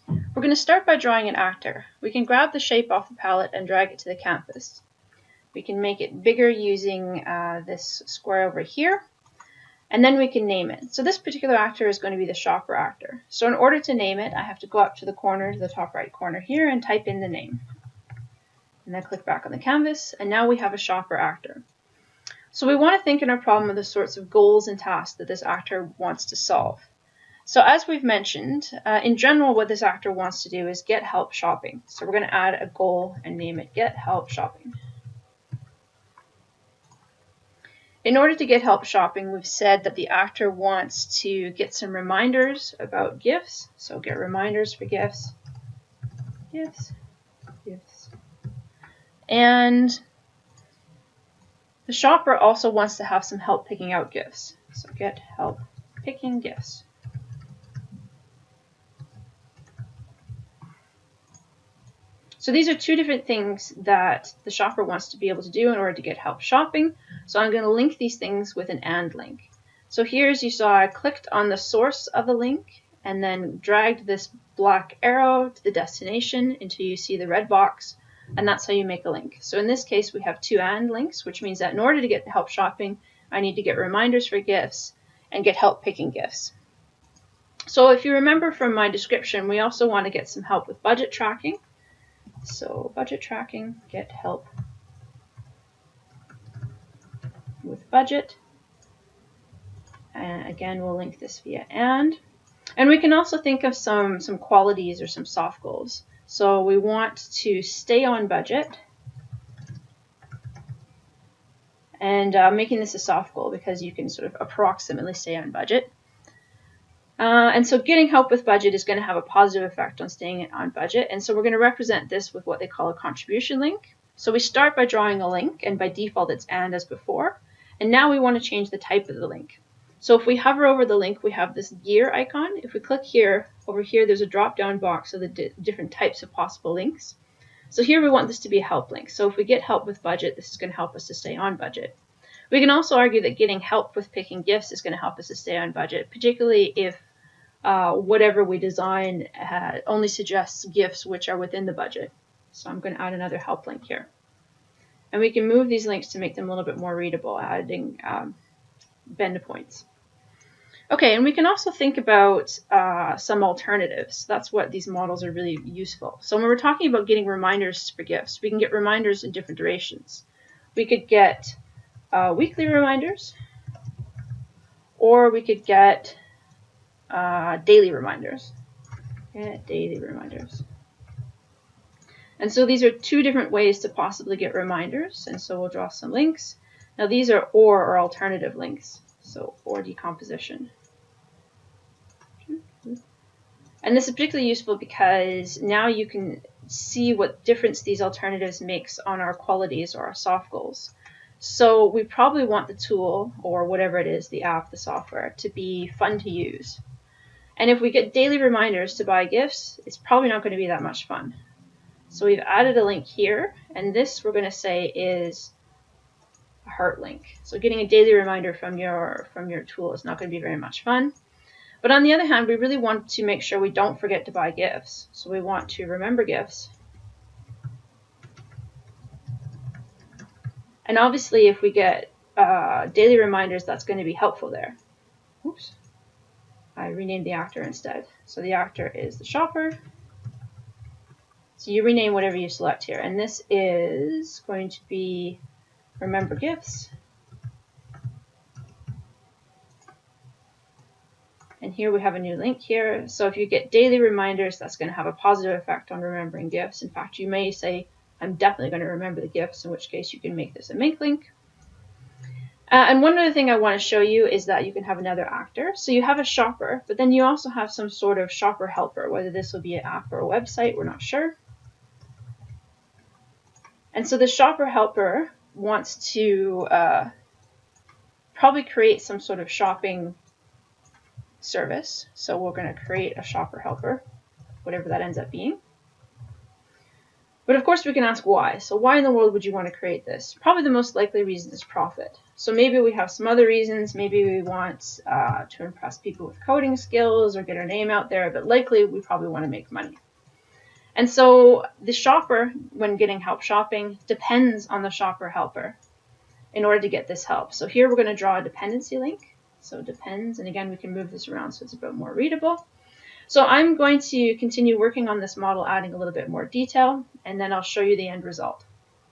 We're going to start by drawing an actor. We can grab the shape off the palette and drag it to the canvas. We can make it bigger using this square over here, and then we can name it. So this particular actor is going to be the shopper actor. So in order to name it, I have to go up to the corner, to the top right corner here, and type in the name. And then click back on the canvas, and now we have a shopper actor. So we want to think in our problem of the sorts of goals and tasks that this actor wants to solve. So as we've mentioned, in general what this actor wants to do is get help shopping. So we're going to add a goal and name it get help shopping. In order to get help shopping, we've said that the actor wants to get some reminders about gifts. So get reminders for gifts, gifts. And the shopper also wants to have some help picking out gifts. So get help picking gifts. So these are two different things that the shopper wants to be able to do in order to get help shopping. So I'm going to link these things with an AND link. So here, as you saw, I clicked on the source of the link and then dragged this black arrow to the destination until you see the red box, and that's how you make a link. So in this case, we have two AND links, which means that in order to get help shopping, I need to get reminders for gifts and get help picking gifts. So if you remember from my description, we also want to get some help with budget tracking. So budget tracking, get help with budget. And again, we'll link this via AND. And we can also think of some qualities or some soft goals. So we want to stay on budget. And making this a soft goal because you can sort of approximately stay on budget. And so getting help with budget is going to have a positive effect on staying on budget. And so we're going to represent this with what they call a contribution link. So we start by drawing a link, and by default it's AND as before. And now we want to change the type of the link. So if we hover over the link, we have this gear icon. If we click here, over here there's a drop-down box of the different types of possible links. So here we want this to be a help link. So if we get help with budget, this is going to help us to stay on budget. We can also argue that getting help with picking gifts is going to help us to stay on budget, particularly if whatever we design only suggests gifts which are within the budget. So I'm going to add another help link here. And we can move these links to make them a little bit more readable, adding bend points. Okay, and we can also think about some alternatives. That's what these models are really useful. So when we're talking about getting reminders for gifts, we can get reminders in different durations. We could get weekly reminders, or we could get daily reminders. Daily reminders. And so these are two different ways to possibly get reminders. And so we'll draw some links. Now these are or alternative links. So or decomposition. And this is particularly useful because now you can see what difference these alternatives makes on our qualities or our soft goals. So we probably want the tool, or whatever it is, the app, the software, to be fun to use. And if we get daily reminders to buy gifts, it's probably not going to be that much fun. So we've added a link here, and this we're going to say is a heart link. So getting a daily reminder from your tool is not going to be very much fun. But on the other hand, we really want to make sure we don't forget to buy gifts. So we want to remember gifts. And obviously, if we get daily reminders, that's going to be helpful there. Oops. I renamed the actor instead. So the actor is the shopper. So you rename whatever you select here. And this is going to be remember gifts. And here we have a new link here. So if you get daily reminders, that's going to have a positive effect on remembering gifts. In fact, you may say, I'm definitely going to remember the gifts, in which case you can make this a make link. And one other thing I want to show you is that you can have another actor. So you have a shopper, but then you also have some sort of shopper helper, whether this will be an app or a website, we're not sure. And so the shopper helper wants to probably create some sort of shopping service. So we're going to create a shopper helper, whatever that ends up being. But of course we can ask why. So why in the world would you want to create this? Probably the most likely reason is profit. So maybe we have some other reasons. Maybe we want to impress people with coding skills or get our name out there, but likely we probably want to make money. And so the shopper, when getting help shopping, depends on the shopper helper in order to get this help. So here we're going to draw a dependency link. So depends, and again, we can move this around so it's a bit more readable. So I'm going to continue working on this model, adding a little bit more detail, and then I'll show you the end result.